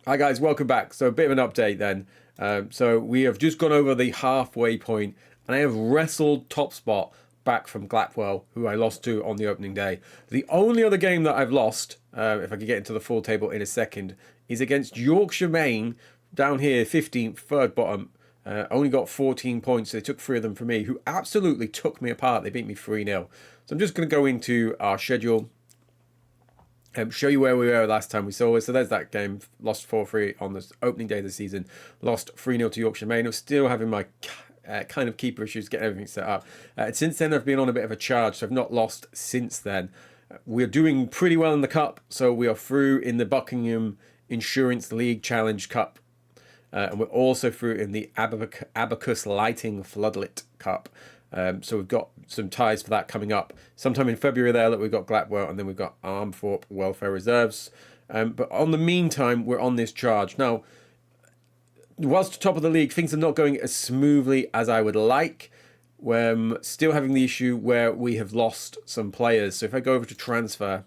Hi guys, welcome back. So a bit of an update then. So we have just gone over the halfway point, and I have wrestled top spot back from Glatwell, who I lost to on the opening day. The only other game that I've lost, if I could get into the full table in a second, is against Yorkshire Main, down here, 15th, third bottom. Only got 14 points. So they took 3 of them from me, who absolutely took me apart. They beat me 3-0. So I'm just going to go into our schedule. Show you where we were last time we saw it. So there's that game. Lost 4-3 on the opening day of the season. Lost 3-0 to Yorkshire Main. I'm still having my kind of keeper issues, getting everything set up. Since then, I've been on a bit of a charge, so I've not lost since then. We're doing pretty well in the cup. So we are through in the Buckingham Insurance League Challenge Cup. And we're also through in the Abacus Lighting Floodlit Cup. So we've got some ties for that coming up sometime in February there. That we've got Glatwell, and then we've got Armthorpe Welfare Reserves. But on the meantime, we're on this charge. Now, whilst top of the league, things are not going as smoothly as I would like. We're still having the issue where we have lost some players. So if I go over to transfer,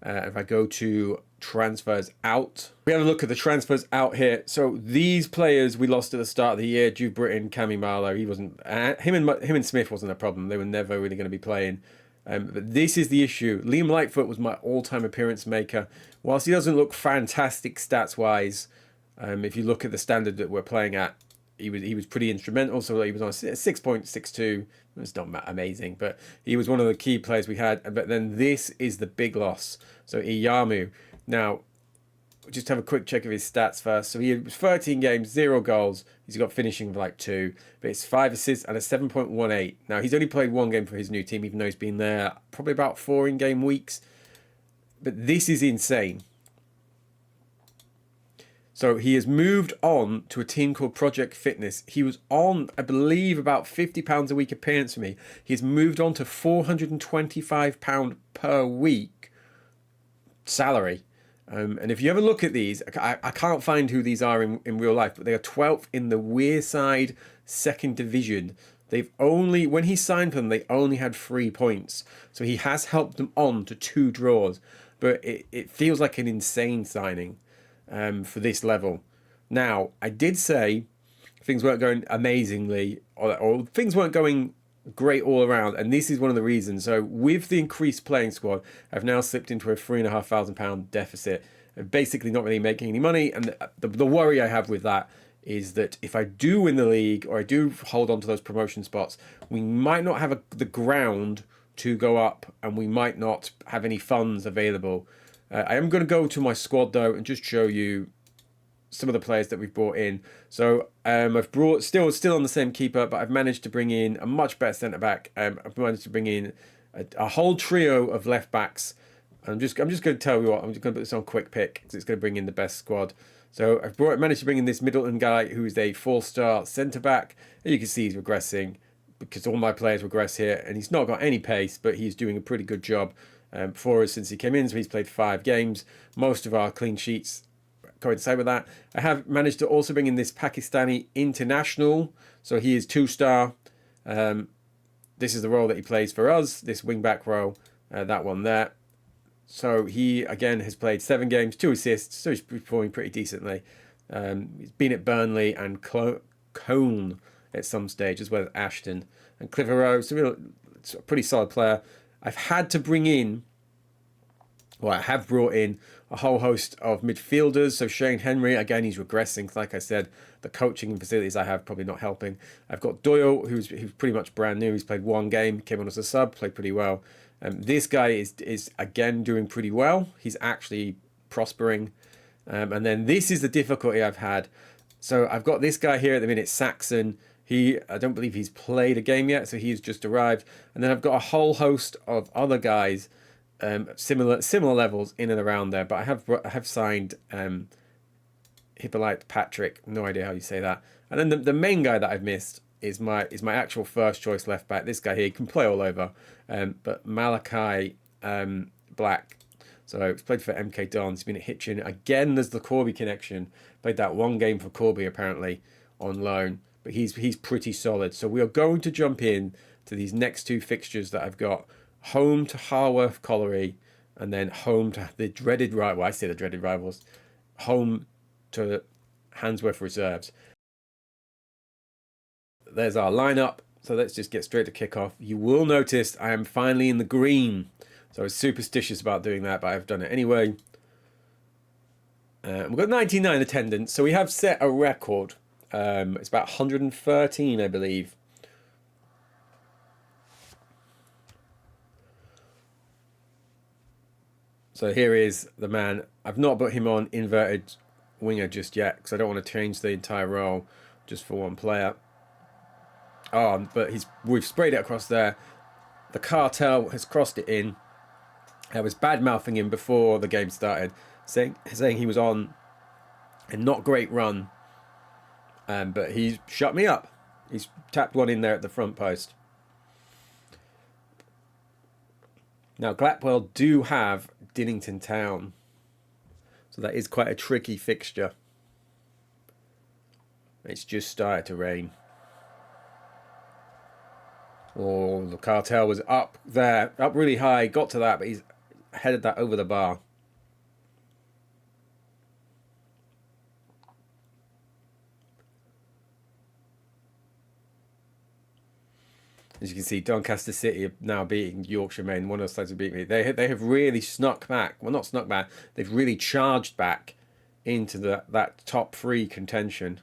if I go to transfers out, we have a look at the transfers out here. So these players we lost at the start of the year: Jude Britton, Cammy Marlowe. He wasn't him and Smith wasn't a problem. They were never really going to be playing. But this is the issue. Liam Lightfoot was my all-time appearance maker. Whilst he doesn't look fantastic stats wise, if you look at the standard that we're playing at, he was pretty instrumental. So he was on 6.62. It's not amazing, but he was one of the key players we had. But then this is the big loss. So Iyamu. Now, just have a quick check of his stats first. So he was 13 games, 0 goals. He's got finishing of like 2, but it's 5 assists and a 7.18. Now, he's only played 1 game for his new team, even though he's been there probably about 4 in-game weeks. But this is insane. So he has moved on to a team called Project Fitness. He was on, I believe, about £50 a week appearance for me. He's moved on to £425 per week salary. And if you ever look at these, I can't find who these are in real life, but they are 12th in the Wearside second division. They've only, when he signed them, they only had 3 points. So he has helped them on to 2 draws. But it feels like an insane signing for this level. Now, I did say things weren't going amazingly, or things weren't going great all around, and this is one of the reasons. So with the increased playing squad, I've now slipped into a £3,500 deficit, basically not really making any money. And the worry I have with that is that if I do win the league, or I do hold on to those promotion spots, we might not have the ground to go up, and we might not have any funds available. I am going to go to my squad though and just show you some of the players that we've brought in. So I've brought still on the same keeper, but I've managed to bring in a much better centre back. I've managed to bring in a whole trio of left backs. I'm just going to tell you what. I'm just going to put this on quick pick because it's going to bring in the best squad. So I've managed to bring in this Middleton guy who is a 4-star centre back. And you can see he's regressing because all my players regress here, and he's not got any pace, but he's doing a pretty good job for us since he came in. So he's played 5 games. Most of our clean sheets coincide with that. I have managed to also bring in this Pakistani international. So he is 2-star. This is the role that he plays for us, this wing-back role, that one there. So he, again, has played 7 games, 2 assists, so he's performing pretty decently. He's been at Burnley and Colne at some stage, as well as Ashton. And Clitheroe, so it's a pretty solid player. I've had to bring in, well, I have brought in a whole host of midfielders. So Shane Henry, again, he's regressing. Like I said, the coaching and facilities I have probably not helping. I've got Doyle, who's pretty much brand new. He's played 1 game, came on as a sub, played pretty well. This guy is again doing pretty well. He's actually prospering. And then this is the difficulty I've had. So I've got this guy here at the minute, Saxon. I don't believe he's played a game yet, so he's just arrived. And then I've got a whole host of other guys, similar levels in and around there. But I have signed Hippolyte Patrick. No idea how you say that. And then the main guy that I've missed is my actual first choice left back. This guy here, he can play all over. But Malachi Black. So he's played for MK Dons. He's been at Hitchin. Again, there's the Corby connection. Played that 1 game for Corby apparently on loan. But he's pretty solid. So we are going to jump in to these next 2 fixtures that I've got. Home to Harworth Colliery, and then home to the dreaded rival. Well, I say the dreaded rivals. Home to Handsworth reserves. There's our lineup. So let's just get straight to kickoff. You will notice I am finally in the green. So I was superstitious about doing that, but I've done it anyway. We've got 99 attendance, so we have set a record. It's about 113, I believe. So here is the man. I've not put him on inverted winger just yet because I don't want to change the entire role just for one player. Oh, but we've sprayed it across there. The cartel has crossed it in. I was bad-mouthing him before the game started, saying he was on a not great run. But he's shut me up. He's tapped one in there at the front post. Now, Gladwell do have Dinnington Town. So that is quite a tricky fixture. It's just started to rain. Oh, the cartel was up there, up really high, got to that, but he's headed that over the bar. As you can see, Doncaster City are now beating Yorkshire Main. One of those sides have beat me. They have really snuck back. Well, not snuck back. They've really charged back into that top 3 contention.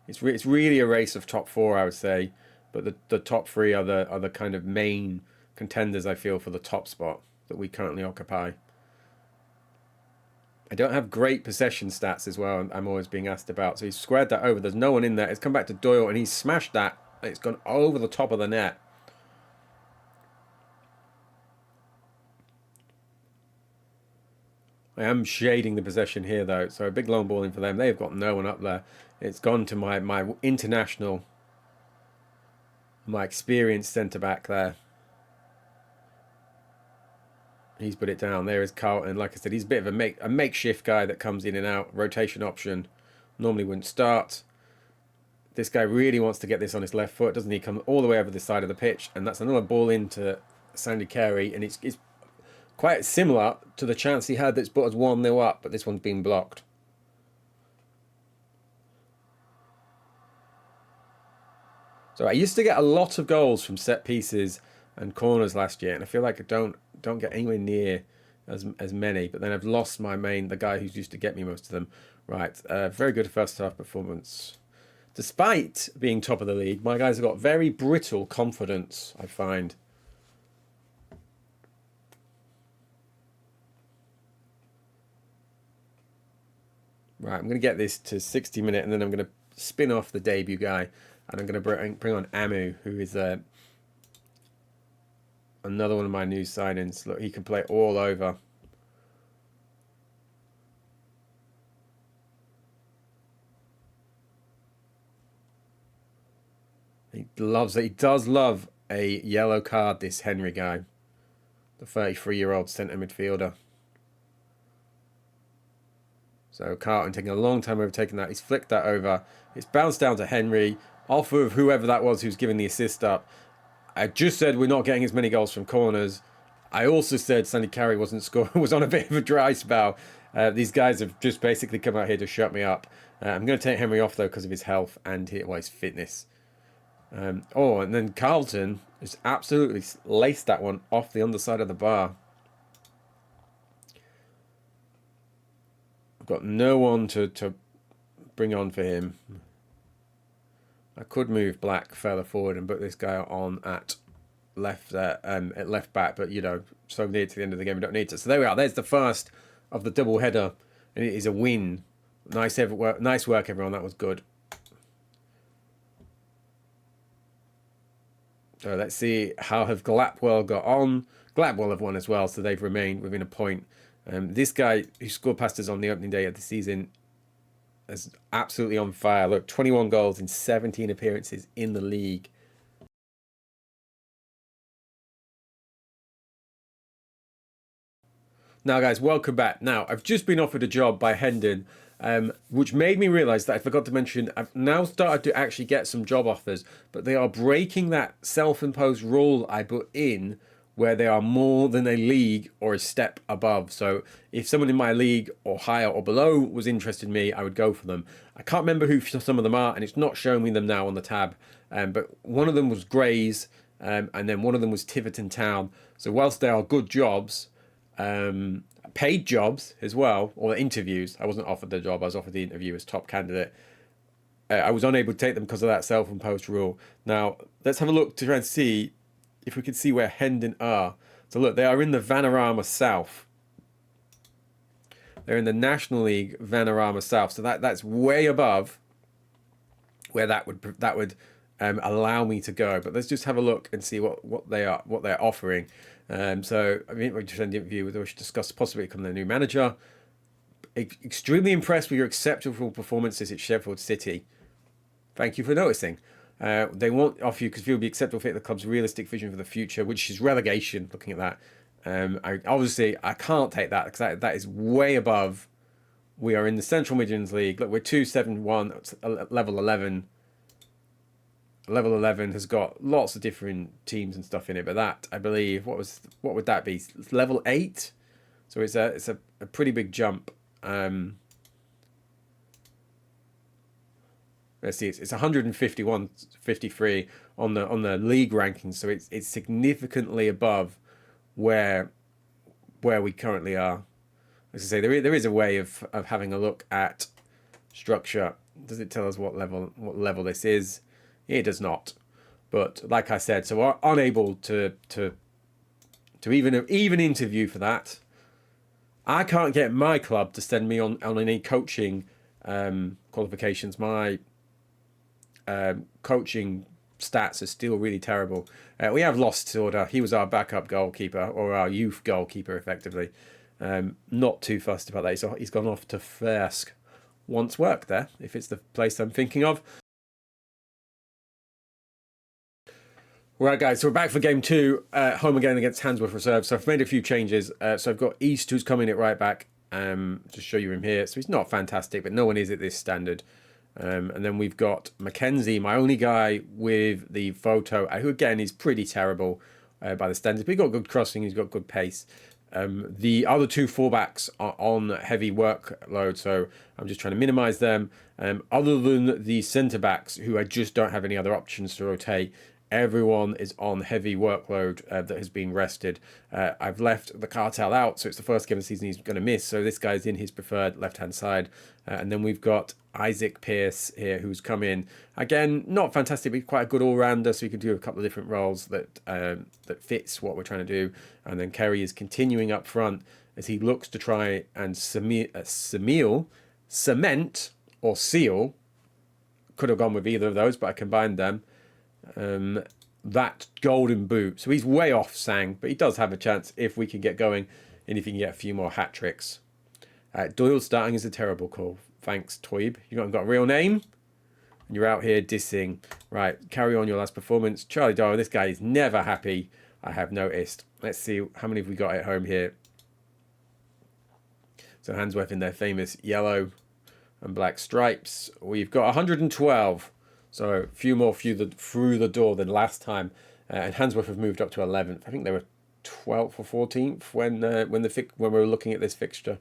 It's really a race of top 4, I would say. But the top 3 are the kind of main contenders, I feel, for the top spot that we currently occupy. I don't have great possession stats as well, I'm always being asked about. So he's squared that over. There's no one in there. It's come back to Doyle, and he's smashed that. It's gone over the top of the net. I am shading the possession here, though. So a big long ball in for them. They've got no one up there. It's gone to my international, my experienced centre-back there. He's put it down. There is Carlton. Like I said, he's a bit of a makeshift guy that comes in and out. Rotation option. Normally wouldn't start. This guy really wants to get this on his left foot, doesn't he? Come all the way over the side of the pitch. And that's another ball into Sandy Carey. And it's quite similar to the chance he had that's put us 1-0 up. But this one's been blocked. So I used to get a lot of goals from set pieces and corners last year. And I feel like I don't get anywhere near as many. But then I've lost the guy who's used to get me most of them. Right. Very good first half performance. Despite being top of the league, my guys have got very brittle confidence, I find. Right, I'm going to get this to 60 minutes, and then I'm going to spin off the debut guy, and I'm going to bring on Amu, who is another one of my new signings. Look, he can play all over. He does love a yellow card, this Henry guy. The 33-year-old centre midfielder. So Carlton taking a long time overtaking that. He's flicked that over. It's bounced down to Henry. Off of whoever that was who's giving the assist up. I just said we're not getting as many goals from corners. I also said Sandy Carey was on a bit of a dry spell. These guys have just basically come out here to shut me up. I'm going to take Henry off, though, because of his health and his fitness. And then Carlton has absolutely laced that one off the underside of the bar. I've got no one to bring on for him. I could move Black further forward and put this guy on at left back, but so near to the end of the game, we don't need to. So there we are. There's the first of the double header, and it is a win. Nice work, everyone. That was good. So let's see how have Gladwell got on. Gladwell have won as well, so they've remained within a point. This guy who scored past us on the opening day of the season is absolutely on fire. Look, 21 goals in 17 appearances in the league. Now, guys, welcome back. Now, I've just been offered a job by Hendon, which made me realise that I forgot to mention, I've now started to actually get some job offers, but they are breaking that self-imposed rule I put in where they are more than a league or a step above. So if someone in my league or higher or below was interested in me, I would go for them. I can't remember who some of them are, and it's not showing me them now on the tab. But one of them was Grays, and then one of them was Tiverton Town. So whilst they are good jobs, paid jobs as well, or interviews, I wasn't offered the job, I was offered the interview as top candidate. I was unable to take them because of that self-imposed rule. Now, let's have a look to try and see if we can see where Hendon are. So look, they are in the Vanarama South. They're in the National League Vanarama South. So that's way above where that would allow me to go. But let's just have a look and see what they're offering. So I mean, we just had an interview with which discussed possibly becoming the new manager. Extremely impressed with your exceptional performances at Sheffield City. Thank you for noticing. They won't offer you because you'll be acceptable fit the club's realistic vision for the future, which is relegation. Looking at that, I can't take that because that is way above. We are in the Central Midlands League. Look, we're 271, level 11. Level 11 has got lots of different teams and stuff in it, but that I believe what would that be? Level 8. So it's a pretty big jump. Let's see, it's 151.53 on the league rankings, so it's significantly above where we currently are. As I say, there is a way of having a look at structure. Does it tell us what level this is? It does not. But like I said, so we're unable to even interview for that. I can't get my club to send me on any coaching qualifications. My coaching stats are still really terrible. We have lost Sorda. He was our backup goalkeeper, or our youth goalkeeper, effectively. Not too fussed about that. So he's gone off to Fersk. Once worked there, if it's the place I'm thinking of. Right, guys, so we're back for game 2, home again against Handsworth Reserve. So I've made a few changes. So I've got East, who's coming at right back. Just show you him here. So he's not fantastic, but no one is at this standard. And then we've got Mackenzie, my only guy with the photo, who again is pretty terrible by the standards. But he's got good crossing, he's got good pace. The other two fullbacks are on heavy workload, so I'm just trying to minimise them. Other than the centre-backs, who I just don't have any other options to rotate, everyone is on heavy workload that has been rested. I've left the Cartel out, so it's the first game of the season he's going to miss. So this guy's in his preferred left-hand side. And then we've got Isaac Pearce here, who's come in. Again, not fantastic, but quite a good all-rounder, so he can do a couple of different roles that fits what we're trying to do. And then Kerry is continuing up front as he looks to try and cement or seal. Could have gone with either of those, but I combined them. That golden boot. So he's way off Sang, but he does have a chance if we can get going and if he can get a few more hat tricks. Doyle starting is a terrible call. Thanks, Toib. You haven't got a real name? And you're out here dissing. Right, carry on your last performance. Charlie Doyle, this guy is never happy, I have noticed. Let's see, how many have we got at home here? So Handsworth in their famous yellow and black stripes. We've got 112. So a few more through the door than last time. And Handsworth have moved up to 11th. I think they were 12th or 14th when we were looking at this fixture.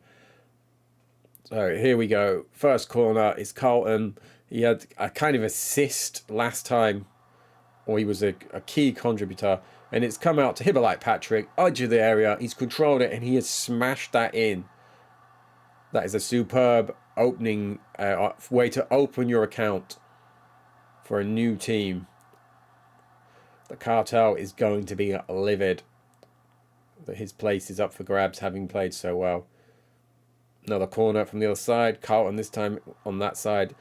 So here we go. First corner is Carlton. He had a kind of assist last time, or he was a key contributor. And it's come out to Hibberlight Patrick, edge of the area. He's controlled it and he has smashed that in. That is a superb opening way to open your account for a new team. The Cartel is going to be livid that his place is up for grabs, having played so well. Another corner from the other side. Carlton this time on that side.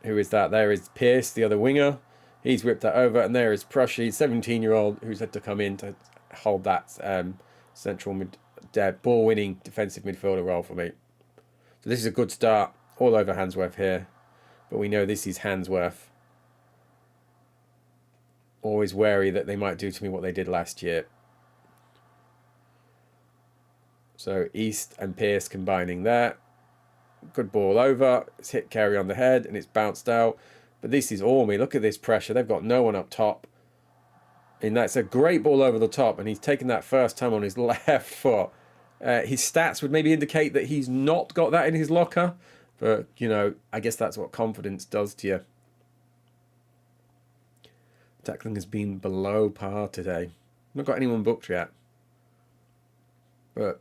Who is that? There is Pearce, the other winger. He's whipped that over. And there is Prushy, 17-year-old, who's had to come in to hold that central ball-winning defensive midfielder role for me. So this is a good start. All over Handsworth here. But we know this is Handsworth. Always wary that they might do to me what they did last year. So East and Pearce combining there. Good ball over. It's hit Carey on the head and it's bounced out. But this is Ormy. Look at this pressure. They've got no one up top. And that's a great ball over the top, and he's taken that first time on his left foot. His stats would maybe indicate that he's not got that in his locker, but, you know, I guess that's what confidence does to you. Tackling has been below par today. Not got anyone booked yet. But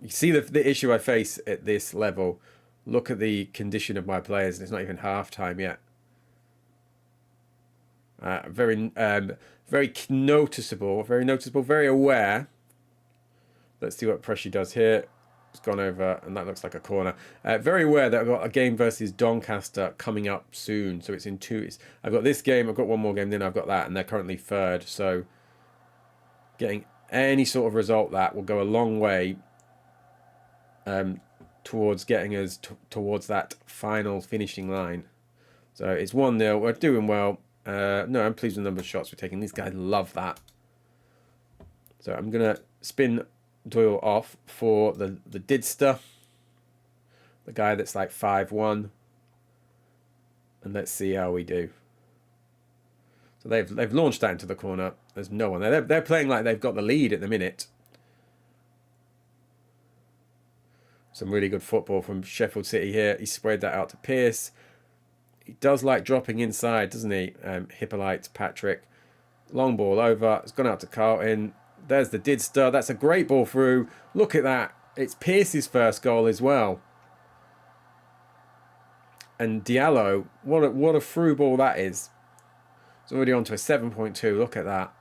you see the issue I face at this level. Look at the condition of my players, and it's not even half time yet. Very noticeable, very aware. Let's see what Pressure does here. It's gone over, and that looks like a corner. Very aware that I've got a game versus Doncaster coming up soon. So it's in two. I've got this game, I've got one more game, then I've got that, and they're currently third. So getting any sort of result that will go a long way towards getting us towards that final finishing line. So it's 1-0. We're doing well. No, I'm pleased with the number of shots we're taking. These guys love that. So I'm going to spin Doyle off for the Didster. The guy that's like 5-1. And let's see how we do. So they've launched that into the corner. There's no one there. They're playing like they've got the lead at the minute. Some really good football from Sheffield City here. He sprayed that out to Pearce. He does like dropping inside, doesn't he? Hippolyte, Patrick. Long ball over. It's gone out to Carlton. There's the Didster. That's a great ball through. Look at that. It's Pearce's first goal as well. And Diallo, what a through ball that is. It's already on to a 7.2. Look at that.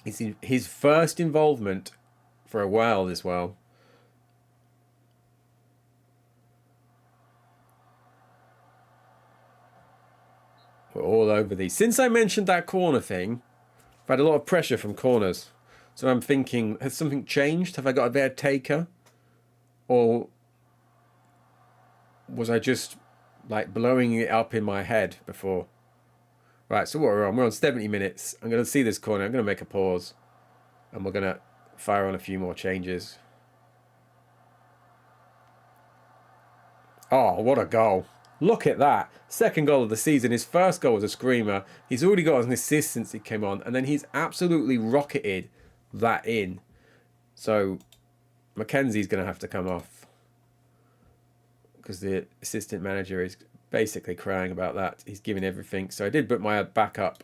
It's his first involvement for a while as well. We're all over these. Since I mentioned that corner thing, I've had a lot of pressure from corners. So I'm thinking, has something changed? Have I got a bad taker? Or was I just like blowing it up in my head before? Right, so what we're on? We're on 70 minutes. I'm going to see this corner. I'm going to make a pause. And we're going to fire on a few more changes. Oh, what a goal. Look at that. Second goal of the season. His first goal was a screamer. He's already got an assist since he came on. And then he's absolutely rocketed that in. So Mackenzie's going to have to come off. Because the assistant manager is basically crying about that. He's giving everything. So I did put my backup,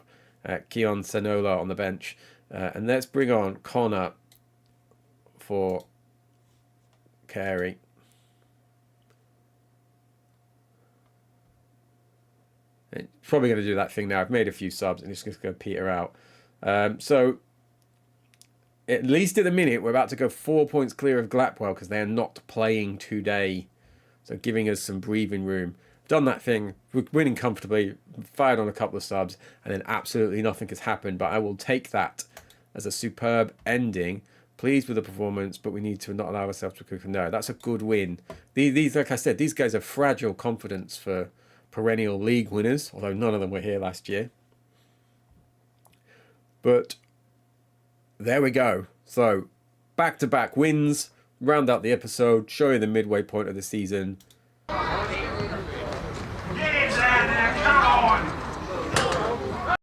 Keon Sanola, on the bench. And let's bring on Connor for Carey. It's probably going to do that thing now. I've made a few subs and it's just going to peter out. So at least at the minute, we're about to go 4 points clear of Gladwell because they are not playing today. So giving us some breathing room. Done that thing. We're winning comfortably. Fired on a couple of subs. And then absolutely nothing has happened. But I will take that as a superb ending. Pleased with the performance, but we need to not allow ourselves to cook. No, that's a good win. These, like I said, these guys have fragile confidence for perennial league winners, although none of them were here last year. But there we go. So back-to-back wins, round out the episode, show you the midway point of the season.